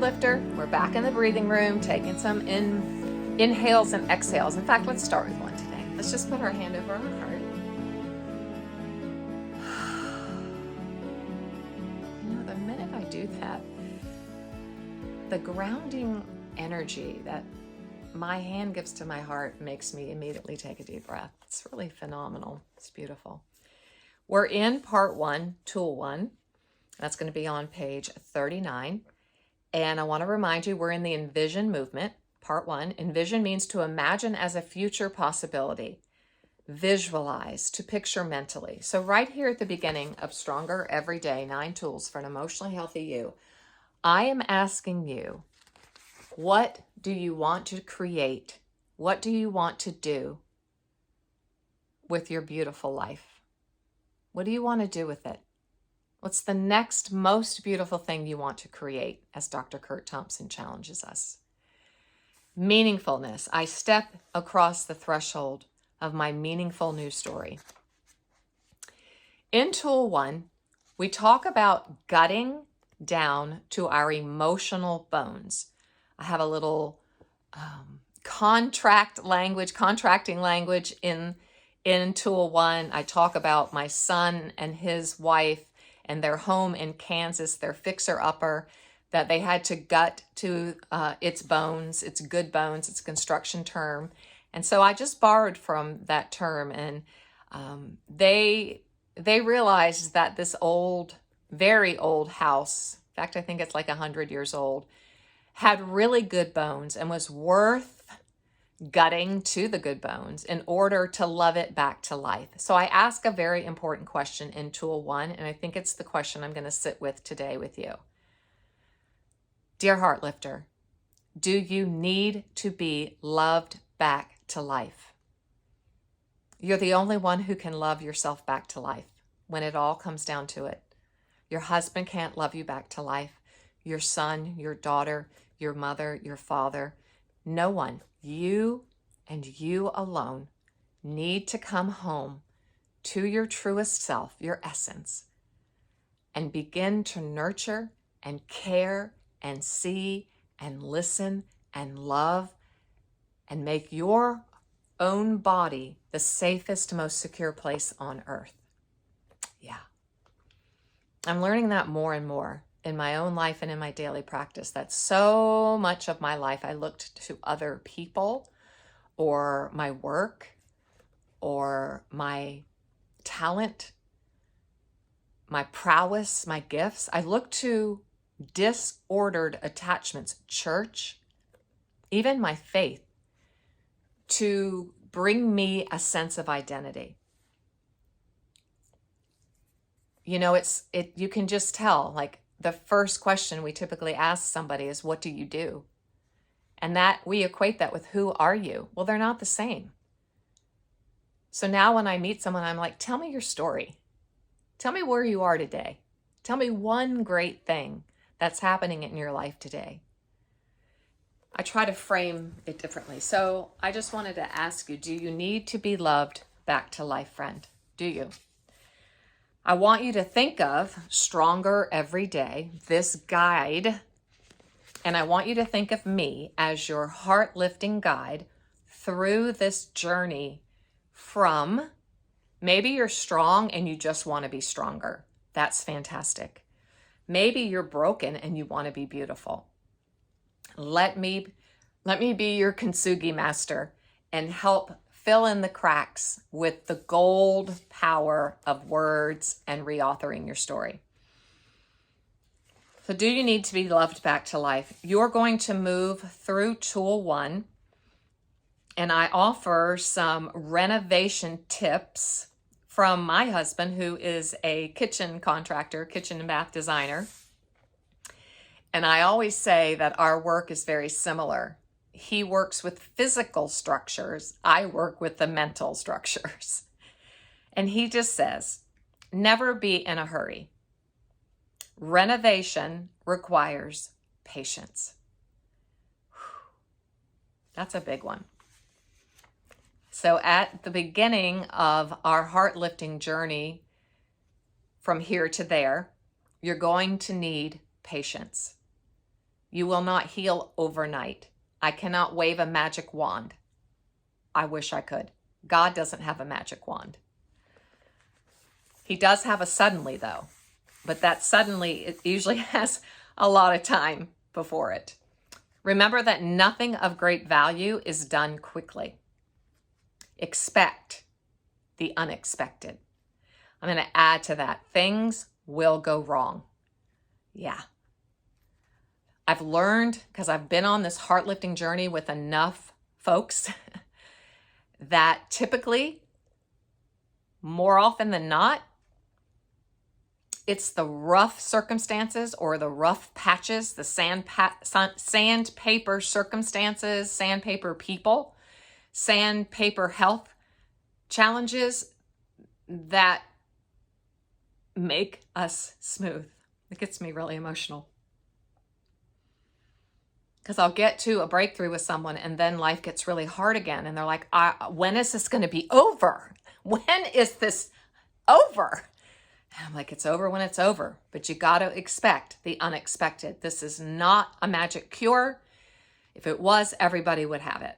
lifter. We're back in the breathing room, taking some inhales and exhales. In fact, let's start with one today. Let's just put our hand over our heart. You know, the minute I do that, the grounding energy that my hand gives to my heart makes me immediately take a deep breath. It's really phenomenal. It's beautiful. We're in part 1, tool 1. That's going to be on page 39. And I want to remind you, we're in the envision movement, part 1. Envision means to imagine as a future possibility, visualize, to picture mentally. So right here at the beginning of Stronger Every Day, 9 Tools for an Emotionally Healthy You, I am asking you, what do you want to create? What do you want to do with your beautiful life? What do you want to do with it? What's the next most beautiful thing you want to create, as Dr. Kurt Thompson challenges us? Meaningfulness. I step across the threshold of my meaningful new story. In tool 1, we talk about gutting down to our emotional bones. I have a little contracting language in tool 1. I talk about my son and his wife and their home in Kansas, their fixer-upper, that they had to gut to its bones, its good bones, its construction term. And so I just borrowed from that term, and they realized that this old, very old house, in fact, I think it's like 100 years old, had really good bones and was worth gutting to the good bones in order to love it back to life. So I ask a very important question in tool 1, and I think it's the question I'm going to sit with today with you. Dear Heart Lifter, do you need to be loved back to life? You're the only one who can love yourself back to life when it all comes down to it. Your husband can't love you back to life. Your son, your daughter, your mother, your father, no one. You and you alone need to come home to your truest self, your essence, and begin to nurture and care and see and listen and love and make your own body the safest, most secure place on earth. Yeah. I'm learning that more and more in my own life and in my daily practice, that so much of my life I looked to other people or my work or my talent, my prowess, my gifts. I looked to disordered attachments, church, even my faith, to bring me a sense of identity. You know, you can just tell, like, the first question we typically ask somebody is, what do you do? And that we equate that with, who are you? Well, they're not the same. So now when I meet someone, I'm like, tell me your story. Tell me where you are today. Tell me one great thing that's happening in your life today. I try to frame it differently. So I just wanted to ask you, do you need to be loved back to life, friend? Do you? I want you to think of Stronger Every Day, this guide, and I want you to think of me as your heart-lifting guide through this journey from, maybe you're strong and you just want to be stronger. That's fantastic. Maybe you're broken and you want to be beautiful. Let me be your kintsugi master and help fill in the cracks with the gold power of words and reauthoring your story. So do you need to be loved back to life? You're going to move through tool 1, and I offer some renovation tips from my husband, who is a kitchen contractor, kitchen and bath designer. And I always say that our work is very similar. He works with physical structures. I work with the mental structures. And he just says, never be in a hurry. Renovation requires patience. That's a big one. So at the beginning of our heart-lifting journey from here to there, you're going to need patience. You will not heal overnight. I cannot wave a magic wand. I wish I could. God doesn't have a magic wand. He does have a suddenly, though. But that suddenly, it usually has a lot of time before it. Remember that nothing of great value is done quickly. Expect the unexpected. I'm going to add to that. Things will go wrong. Yeah. I've learned, because I've been on this heart lifting journey with enough folks, that typically, more often than not, it's the rough circumstances or the rough patches, the sandpaper circumstances, sandpaper people, sandpaper health challenges that make us smooth. It gets me really emotional. Because I'll get to a breakthrough with someone and then life gets really hard again. And they're like, when is this going to be over? When is this over? And I'm like, it's over when it's over. But you got to expect the unexpected. This is not a magic cure. If it was, everybody would have it.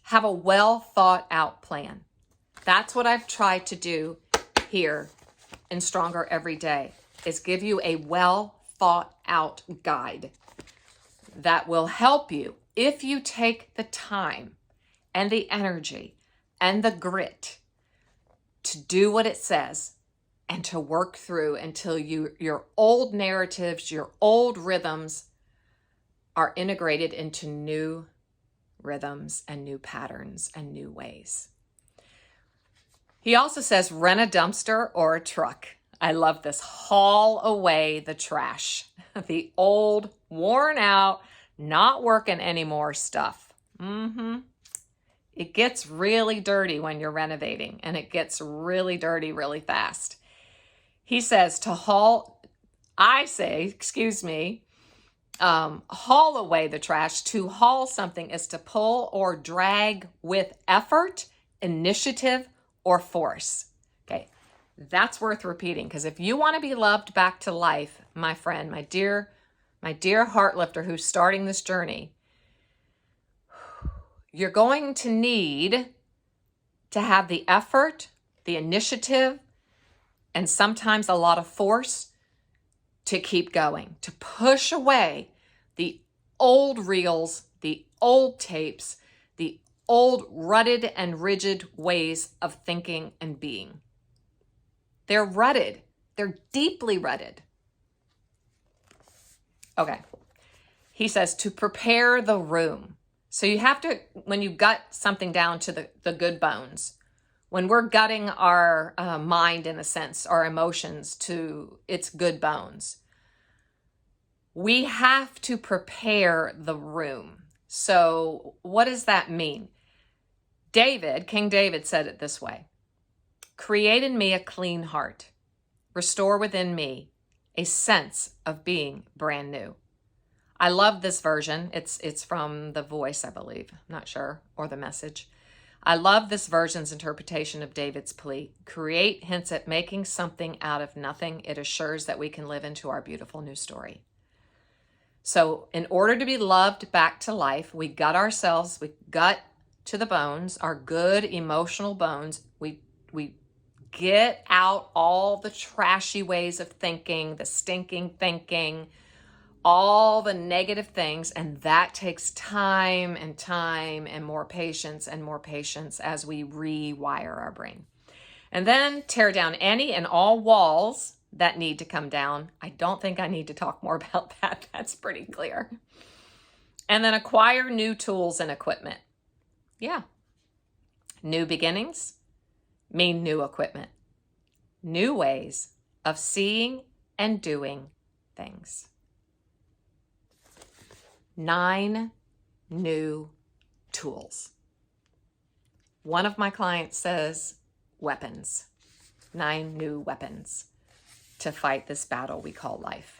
Have a well thought out plan. That's what I've tried to do here in Stronger Every Day, is give you a well thought out guide that will help you if you take the time and the energy and the grit to do what it says and to work through until your old narratives, your old rhythms are integrated into new rhythms and new patterns and new ways. He also says, rent a dumpster or a truck. I love this. Haul away the trash, the old, worn out, not working anymore stuff. It gets really dirty when you're renovating, and it gets really dirty really fast. He says to haul away the trash. To haul something is to pull or drag with effort, initiative, or force. Okay, that's worth repeating, because if you want to be loved back to life, my friend, my dear heart lifter who's starting this journey, you're going to need to have the effort, the initiative, and sometimes a lot of force to keep going, to push away the old reels, the old tapes, the old rutted and rigid ways of thinking and being. They're rutted. They're deeply rutted. Okay. He says to prepare the room. So you have to, when you gut something down to the good bones, when we're gutting our mind, in a sense, our emotions to its good bones, we have to prepare the room. So what does that mean? King David said it this way: create in me a clean heart, restore within me a sense of being brand new. I love this version. It's from The Voice, I believe. I'm not sure, or The Message. I love this version's interpretation of David's plea. Create hints at making something out of nothing. It assures that we can live into our beautiful new story. So in order to be loved back to life, we gut ourselves, we gut to the bones, our good emotional bones. We get out all the trashy ways of thinking, the stinking thinking, all the negative things, and that takes time and more patience as we rewire our brain. And then tear down any and all walls that need to come down. I don't think I need to talk more about that. That's pretty clear. And then acquire new tools and equipment. Yeah. New beginnings mean new equipment. New ways of seeing and doing things. 9 new tools. One of my clients says weapons. 9 new weapons to fight this battle we call life.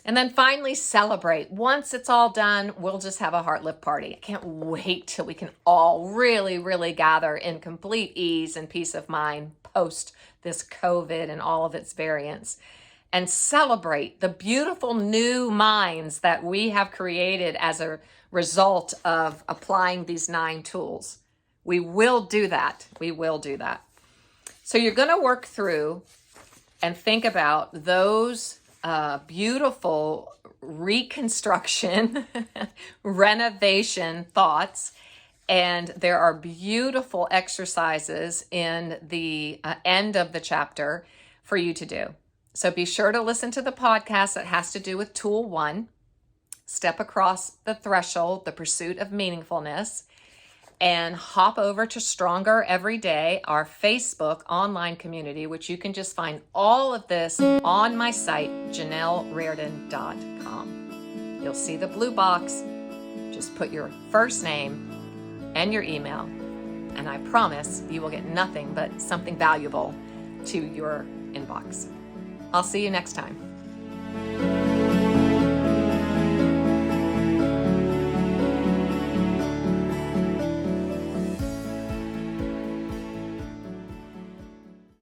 And then finally, celebrate. Once it's all done, we'll just have a heart lift party. I can't wait till we can all really, really gather in complete ease and peace of mind post this COVID and all of its variants. and celebrate the beautiful new minds that we have created as a result of applying these 9 tools. We will do that. We will do that. So you're going to work through and think about those beautiful reconstruction, renovation thoughts. And there are beautiful exercises in the end of the chapter for you to do. So be sure to listen to the podcast that has to do with Tool 1, Step Across the Threshold, the Pursuit of Meaningfulness, and hop over to Stronger Every Day, our Facebook online community, which you can just find all of this on my site, janellreardon.com. You'll see the blue box. Just put your first name and your email, and I promise you will get nothing but something valuable to your inbox. I'll see you next time.